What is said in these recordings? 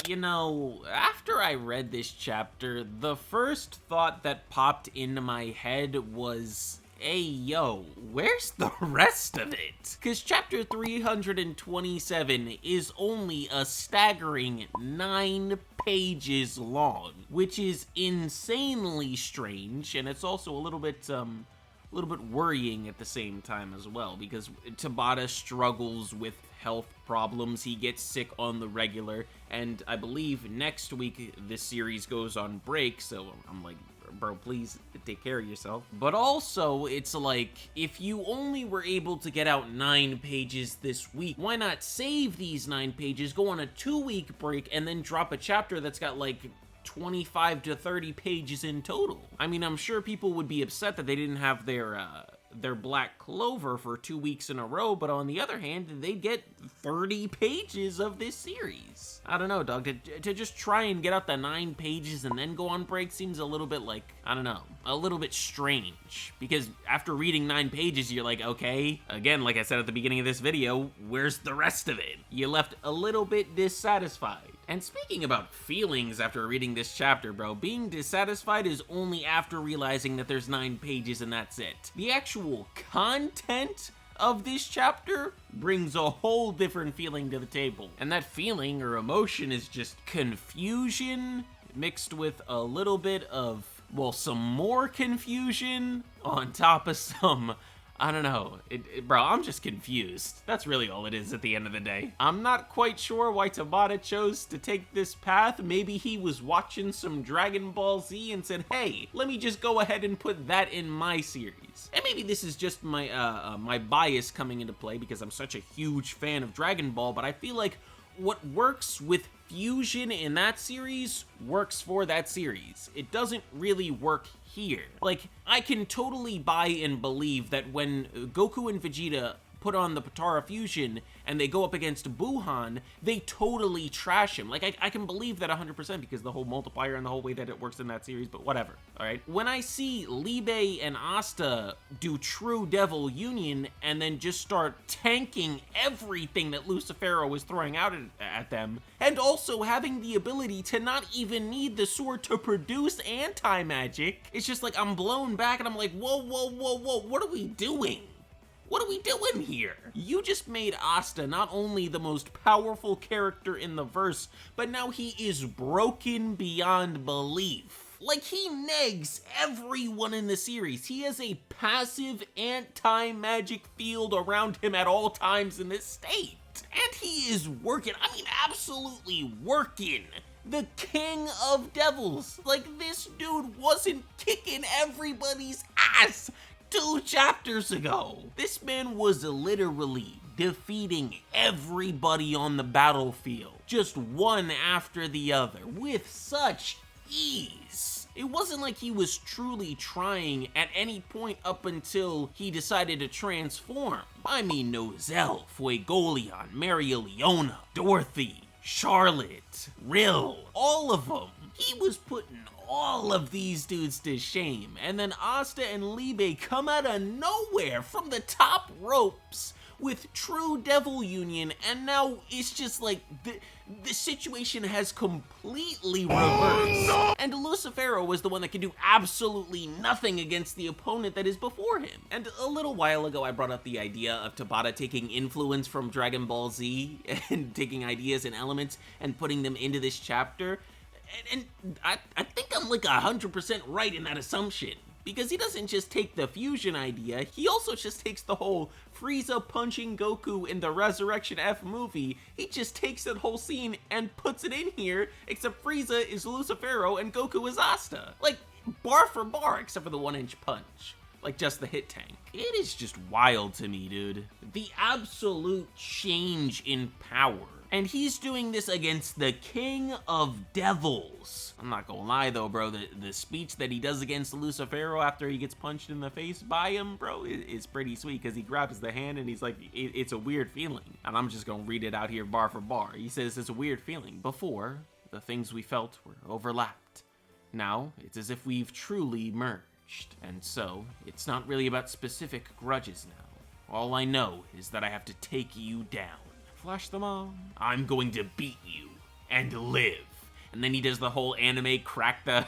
You know, after I read this chapter, the first thought that popped into my head was, hey, yo, where's the rest of it? Because chapter 327 is only a staggering 9 pages long, which is insanely strange, and it's also a little bit worrying at the same time as well, because Tabata struggles with health problems. He gets sick on the regular, and I believe next week this series goes on break, so I'm like, bro, please take care of yourself. But also, it's like, if you only were able to get out 9 pages this week, why not save these 9 pages, go on a 2-week break, and then drop a chapter that's got like 25 to 30 pages in total? I mean, I'm sure people would be upset that they didn't have their Black Clover for 2 weeks in a row, but on the other hand, they get 30 pages of this series. I don't know, dog. To just try and get out the 9 pages and then go on break seems a little bit like, I don't know, a little bit strange. Because after reading 9 pages, you're like, okay, again, like I said at the beginning of this video, where's the rest of it? You left a little bit dissatisfied. And speaking about feelings after reading this chapter, bro, being dissatisfied is only after realizing that there's 9 pages and that's it. The actual content of this chapter brings a whole different feeling to the table. And that feeling or emotion is just confusion mixed with a little bit of, well, some more confusion on top of some, I don't know, bro, I'm just confused. That's really all it is at the end of the day. I'm not quite sure why Tabata chose to take this path. Maybe he was watching some Dragon Ball Z and said, hey, let me just go ahead and put that in my series. And maybe this is just my my bias coming into play because I'm such a huge fan of Dragon Ball, but I feel like what works with fusion in that series works for that series. It doesn't really work here. Like, I can totally buy and believe that when Goku and Vegeta put on the Potara fusion and they go up against Buhan, they totally trash him. Like, I can believe that 100% because the whole multiplier and the whole way that it works in that series, but whatever, alright? When I see Libe and Asta do true Devil Union and then just start tanking everything that Lucifero is throwing out at them, and also having the ability to not even need the sword to produce anti-magic, it's just like I'm blown back and I'm like, whoa, whoa, whoa, whoa, what are we doing? What are we doing here? You just made Asta not only the most powerful character in the verse, but now he is broken beyond belief. Like, he negs everyone in the series. He has a passive anti-magic field around him at all times in this state. And he is working, I mean absolutely working. The king of devils. Like, this dude wasn't kicking everybody's ass 2 chapters ago. This man was literally defeating everybody on the battlefield, just one after the other, with such ease. It wasn't like he was truly trying at any point up until he decided to transform. I mean, Nozel, Fuegoleon, Marileona, Dorothy, Charlotte, Rill, all of them. He was putting all of these dudes to shame. And then Asta and Libe come out of nowhere from the top ropes with true Devil Union, and now it's just like the situation has completely reversed. Oh, no! And Lucifero was the one that can do absolutely nothing against the opponent that is before him. And a little while ago I brought up the idea of Tabata taking influence from Dragon Ball Z and taking ideas and elements and putting them into this chapter. And I think I'm like 100% right in that assumption. Because he doesn't just take the fusion idea, he also just takes the whole Frieza punching Goku in the Resurrection F movie. He just takes that whole scene and puts it in here, except Frieza is Lucifero and Goku is Asta. Like, bar for bar, except for the 1-inch punch. Like, just the hit tank. It is just wild to me, dude. The absolute change in power. And he's doing this against the King of Devils. I'm not gonna lie though, bro, the speech that he does against Lucifero after he gets punched in the face by him, bro, is pretty sweet, because he grabs the hand and he's like, it's a weird feeling. And I'm just gonna read it out here bar for bar. He says, it's a weird feeling. Before, the things we felt were overlapped. Now, it's as if we've truly merged. And so, it's not really about specific grudges now. All I know is that I have to take you down. Flash them all. I'm going to beat you and live. And then he does the whole anime crack the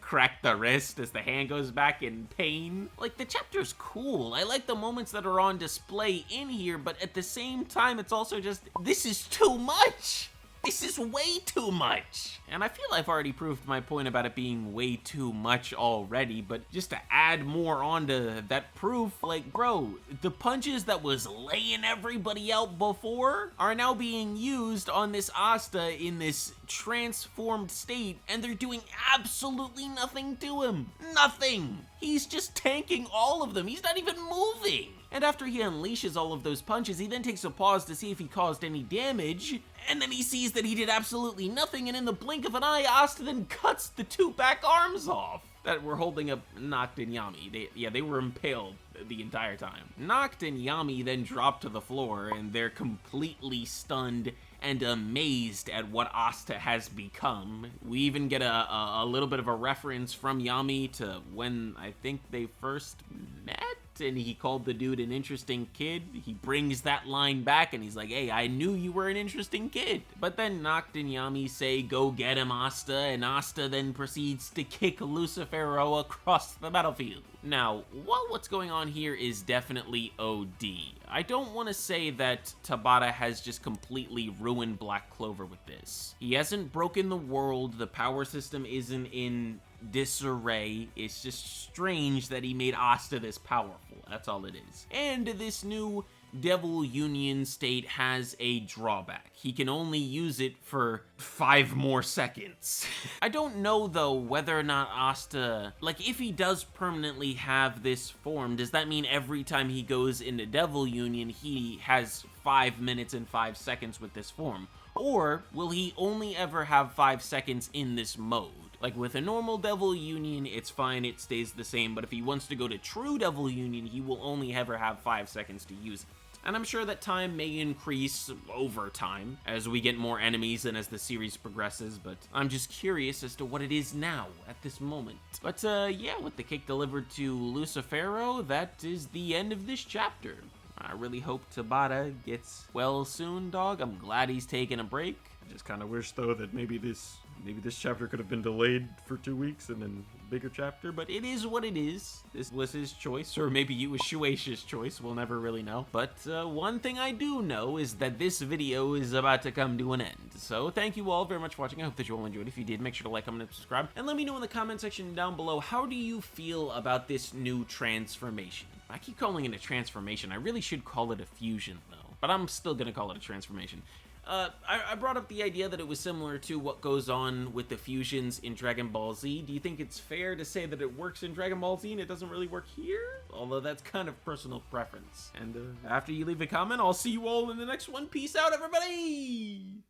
crack the wrist as the hand goes back in pain. Like, the chapter's cool. I like the moments that are on display in here, but at the same time, it's also just, this is too much. This is way too much. And I feel I've already proved my point about it being way too much already, but just to add more onto that proof, like, bro, the punches that was laying everybody out before are now being used on this Asta in this transformed state, and they're doing absolutely nothing to him. Nothing. He's just tanking all of them. He's not even moving. And after he unleashes all of those punches, he then takes a pause to see if he caused any damage, and then he sees that he did absolutely nothing, and in the blink of an eye, Asta then cuts the 2 back arms off that were holding up Noct and Yami. They were impaled the entire time. Noct and Yami then drop to the floor, and they're completely stunned and amazed at what Asta has become. We even get a little bit of a reference from Yami to when I think they first met, and he called the dude an interesting kid. He brings that line back, and he's like, hey, I knew you were an interesting kid. But then Noct and Yami say, go get him, Asta, and Asta then proceeds to kick Lucifero across the battlefield. Now, while what's going on here is definitely OD, I don't want to say that Tabata has just completely ruined Black Clover with this. He hasn't broken the world, the power system isn't in disarray. It's just strange that he made Asta this powerful. That's all it is. And this new Devil Union state has a drawback. He can only use it for 5 more seconds. I don't know, though, whether or not Asta, like, if he does permanently have this form, does that mean every time he goes into Devil Union, he has 5 minutes and 5 seconds with this form? Or will he only ever have 5 seconds in this mode? Like, with a normal Devil Union, it's fine, it stays the same, but if he wants to go to true Devil Union, he will only ever have 5 seconds to use it. And I'm sure that time may increase over time as we get more enemies and as the series progresses, but I'm just curious as to what it is now at this moment. But yeah, with the cake delivered to Lucifero, that is the end of this chapter. I really hope Tabata gets well soon, dog. I'm glad he's taking a break. I just kind of wish, though, that maybe this chapter could have been delayed for 2 weeks and then a bigger chapter, but But it is what it is. This was his choice, or maybe it was Shueisha's choice. We'll never really know. But one thing I do know is that this video is about to come to an end. So thank you all very much for watching. I hope that you all enjoyed. If you did, make sure to like, comment, and subscribe. And let me know in the comment section down below, how do you feel about this new transformation? I keep calling it a transformation. I really should call it a fusion, though. But I'm still going to call it a transformation. I brought up the idea that it was similar to what goes on with the fusions in Dragon Ball Z. Do you think it's fair to say that it works in Dragon Ball Z and it doesn't really work here? Although that's kind of personal preference. And after you leave a comment, I'll see you all in the next one. Peace out, everybody!